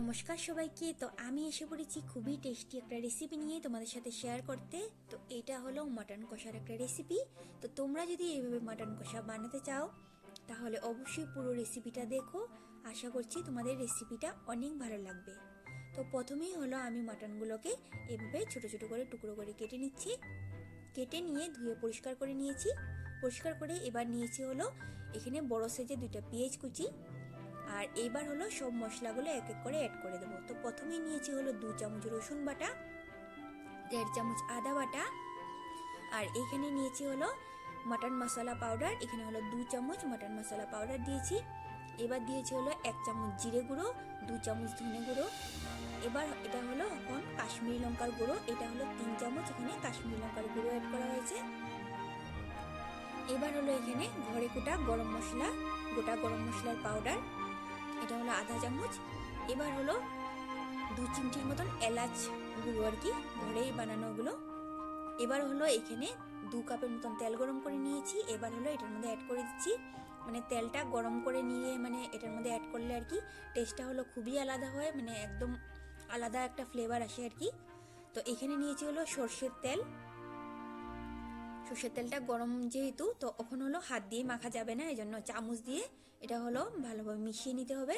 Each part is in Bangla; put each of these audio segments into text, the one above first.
নমস্কার সবাইকে। তো আমি এসে পড়েছি খুবই টেস্টি একটা রেসিপি নিয়ে তোমাদের সাথে শেয়ার করতে। তো এটা হলো মাটন কষার একটা রেসিপি। তো তোমরা যদি এইভাবে মাটন কষা বানাতে চাও তাহলে অবশ্যই পুরো রেসিপিটা দেখো। আশা করছি তোমাদের রেসিপিটা অনেক ভালো লাগবে। তো প্রথমেই হলো আমি মাটনগুলোকে এভাবে ছোট ছোট করে টুকরো করে কেটে নিচ্ছি। কেটে নিয়ে ধুয়ে পরিষ্কার করে নিয়েছি। পরিষ্কার করে এবার নিয়েছি হলো এখানে বড় সাইজের 2টা পেঁয়াজ কুচি। আর এইবার হলো সব মশলাগুলো এক এক করে অ্যাড করে দেবো। তো প্রথমেই নিয়েছি হলো 2 চামচ রসুন বাটা, 1.5 চামচ আদা বাটা, আর এখানে নিয়েছি হলো মাটন মশলা পাউডার। এখানে হলো 2 চামচ মাটন মশলা পাউডার দিয়েছি। এবার দিয়েছি হলো 1 চামচ জিরে গুঁড়ো, 2 চামচ ধনে গুঁড়ো। এবার এটা হলো এখন কাশ্মীরি লঙ্কার গুঁড়ো, এটা হলো 3 চামচ এখানে কাশ্মীরি লঙ্কার গুঁড়ো অ্যাড করা হয়েছে। এবার হলো এখানে ঘরে কোটা গরম মশলা, গোটা গরম মশলার পাউডার, এটা হলো আধা চামচ। এবার হলো 2 চিমটির মতন এলাচ গুঁড়ো আর কি, ঘরেই বানানোগুলো। এবার হলো এখানে 2 কাপের মতন তেল গরম করে নিয়েছি। এবার হলো এটার মধ্যে অ্যাড করে দিচ্ছি। মানে তেলটা গরম করে নিয়ে মানে এটার মধ্যে অ্যাড করলে আর কি টেস্টটা হলো খুবই আলাদা হয়, মানে একদম আলাদা একটা ফ্লেভার আসে আর কি। তো এখানে নিয়েছি হলো সর্ষের তেল। সর্ষের তেলটা গরম যেহেতু, তো এখন হলো হাত দিয়ে মাখা যাবে না, এই জন্য চামচ দিয়ে এটা হলো ভালোভাবে মিশিয়ে নিতে হবে।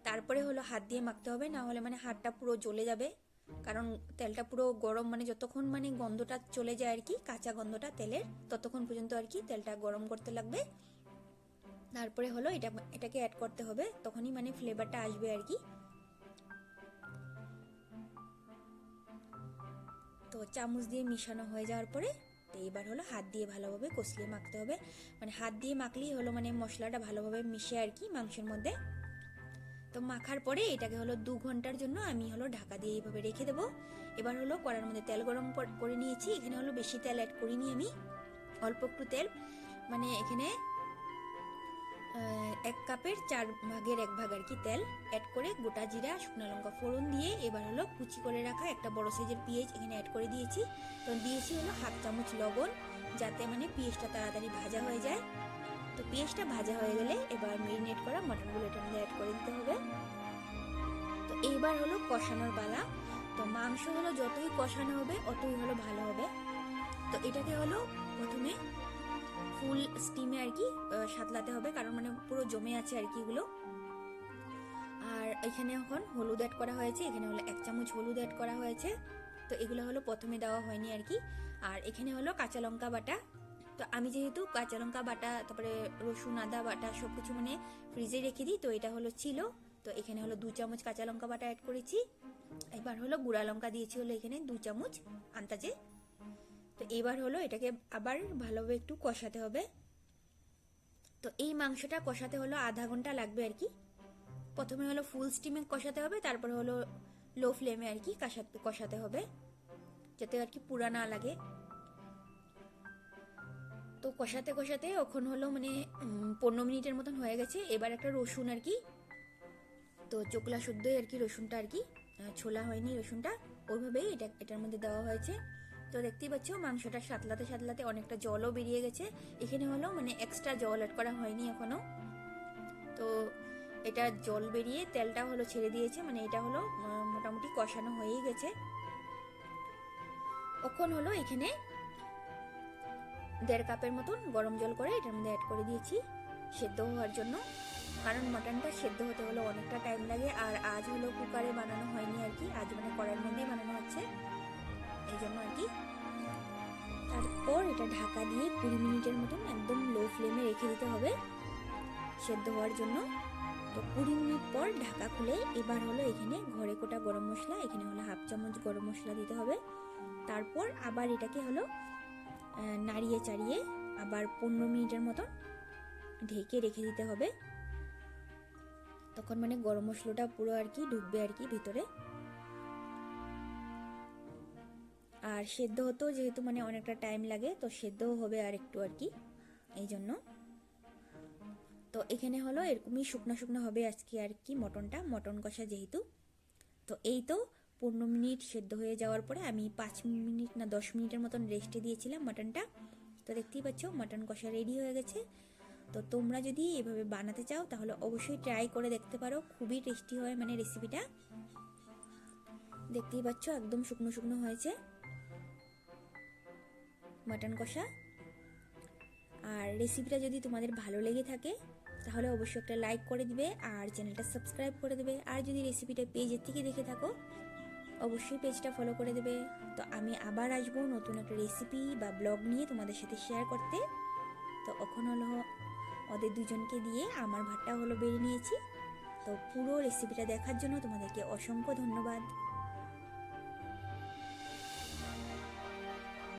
তারপরে হলো হাত দিয়ে মাখতে হবে, না হলে মানে হাতটা পুরো জ্বলে যাবে। কারণ তেলটা পুরো গরম, মানে যতক্ষণ মানে গন্ধটা চলে যায় আর কি, কাঁচা গন্ধটা তেলের, ততক্ষণ পর্যন্ত আর কি তেলটা গরম করতে লাগবে। তারপরে হলো এটাকে অ্যাড করতে হবে, তখনই মানে ফ্লেভারটা আসবে আর কি। তো চামচ দিয়ে মিশানো হয়ে যাওয়ার পরে তো এবার হলো হাত দিয়ে ভালোভাবে কষলিয়ে মাখতে হবে। মানে হাত দিয়ে মাখলেই হলো মানে মশলাটা ভালোভাবে মিশে আর কি মাংসের মধ্যে। তো মাখার পরে এটাকে হলো 2 ঘন্টার জন্য আমি হলো ঢাকা দিয়ে এইভাবে রেখে দেবো। এবার হলো কড়ার মধ্যে তেল গরম করে নিয়েছি। এখানে হলো বেশি তেল অ্যাড করিনি আমি, অল্প একটু তেল, মানে এখানে 1 কাপের 4 ভাগের 1 ভাগ আর কি তেল অ্যাড করে গোটা জিরা শুকনো লঙ্কা ফোড়ন দিয়ে এবার হলো কুচি করে রাখা একটা বড় সাইজের পেঁয়াজ এখানে অ্যাড করে দিয়েছি। তো দিয়েছি হলো 1/2 চামচ লবণ, যাতে মানে পেঁয়াজটা তাড়াতাড়ি ভাজা হয়ে যায়। তো পেঁয়াজটা ভাজা হয়ে গেলে এবার মেরিনেট করা মটনগুলো এটার মধ্যে অ্যাড করে দিতে হবে। তো এইবার হলো কষানোর পালা। তো মাংস হলো যতই কষানো হবে অতই হলো ভালো হবে। তো এটাকে হলো প্রথমে ফুল স্টিমে আর কি সাতলাতে হবে, কারণ মানে পুরো জমে আছে আর কি এগুলো। আর এখানে এখন হলুদ অ্যাড করা হয়েছে, এখানে হলো 1 চামচ হলুদ অ্যাড করা হয়েছে। তো এগুলো হলো প্রথমে দেওয়া হয়নি আর কি। আর এখানে হলো কাঁচা লঙ্কা বাটা। তো আমি যেহেতু কাঁচা লঙ্কা বাটা তারপরে রসুন আদা বাটা সবকিছু মানে ফ্রিজে রেখে দিই, তো এটা হলো ছিল। তো এখানে হলো 2 চামচ কাঁচা লঙ্কা বাটা অ্যাড করেছি। এবার হলো গুঁড়া লঙ্কা দিয়েছি হলো এখানে 2 চামচ আন্দাজে। তো এবার হলো এটাকে আবার ভালোভাবে একটু কষাতে হবে। তো এই মাংসটা কষাতে হলো আধা ঘন্টা লাগবে আর কি। প্রথমে হলো ফুল স্টিমে কষাতে হবে, তারপরে হলো লো ফ্লেমে আর কি কষাতে হবে, যাতে আর কি পুরা না লাগে। তো কষাতে কষাতে এখন হলো মানে 15 মিনিটের মতন হয়ে গেছে। এবার একটা রসুন আর কি, তো চোকলা শুদ্ধই আর কি রসুনটা আর কি, ছোলা হয়নি রসুনটা, ওইভাবেই এটার মধ্যে দেওয়া হয়েছে। তো দেখতেই পাচ্ছ মাংসটা সাতলাতে সাতলাতে অনেকটা জলও বেরিয়ে গেছে। এখানে হলো মানে এক্সট্রা জল অ্যাড করা হয়নি এখনো। তো এটা জল বেরিয়ে তেলটা হলো ছেড়ে দিয়েছে, মানে এটা হলো মোটামুটি কষানো হয়েই গেছে। এখন হলো এখানে 1.5 কাপের মতন গরম জল করে এটার মধ্যে অ্যাড করে দিয়েছি সেদ্ধ হওয়ার জন্য, কারণ মটনটা সেদ্ধ হতে হলো অনেকটা টাইম লাগে। আর আজ হলো কুকারে বানানো হয়নি আর কি, আজ মানে কড়াইয়ের মধ্যেই বানানো হচ্ছে, এই জন্য আর কি। তারপর এটা ঢাকা দিয়ে 20 মিনিটের মতন একদম লো ফ্লেমে রেখে দিতে হবে সেদ্ধ হওয়ার জন্য। তো 20 মিনিট পর ঢাকা খুলে এবার হলো এখানে ঘরে কোটা গরম মশলা, এখানে হলো 1/2 চামচ গরম মশলা দিতে হবে। তারপর আবার এটাকে হলো নাড়িয়ে চাড়িয়ে আবার 15 মিনিটের মতন ঢেকে রেখে দিতে হবে। তখন মানে গরম মশলাটা পুরো আর কি ঢুকবে আর কি ভিতরে। আর সেদ্ধ হতেও যেহেতু মানে অনেকটা টাইম লাগে, তো সেদ্ধও হবে আর একটু আর কি, এই জন্য। তো এখানে হলো এরকমই শুকনো শুকনো হবে আজকে আর কি মটন কষা যেহেতু। তো এই তো 15 মিনিট সেদ্ধ হয়ে যাওয়ার পরে আমি 5 মিনিট না 10 মিনিটের মতন রেস্টে দিয়েছিলাম মাটনটা। তো দেখতেই পাচ্ছ মাটন কষা রেডি হয়ে গেছে। তো তোমরা যদি এভাবে বানাতে চাও তাহলে অবশ্যই ট্রাই করে দেখতে পারো, খুবই টেস্টি হয় মানে রেসিপিটা। দেখতেই পাচ্ছ একদম শুকনো শুকনো হয়েছে মাটন কষা। আর রেসিপিটা যদি তোমাদের ভালো লেগে থাকে তাহলে অবশ্যই একটা লাইক করে দিবে আর চ্যানেলটা সাবস্ক্রাইব করে দেবে। আর যদি রেসিপিটা পেজের থেকে দেখে থাকো অবশ্যই পেজটা ফলো করে দেবে। তো আমি আবার আসবো নতুন একটা রেসিপি বা ব্লগ নিয়ে তোমাদের সাথে শেয়ার করতে। তো এখন হলো ওদের দুজনকে দিয়ে আমার ভাতটা হলো বেড়ে নিয়েছি। তো পুরো রেসিপিটা দেখার জন্য তোমাদেরকে অসংখ্য ধন্যবাদ।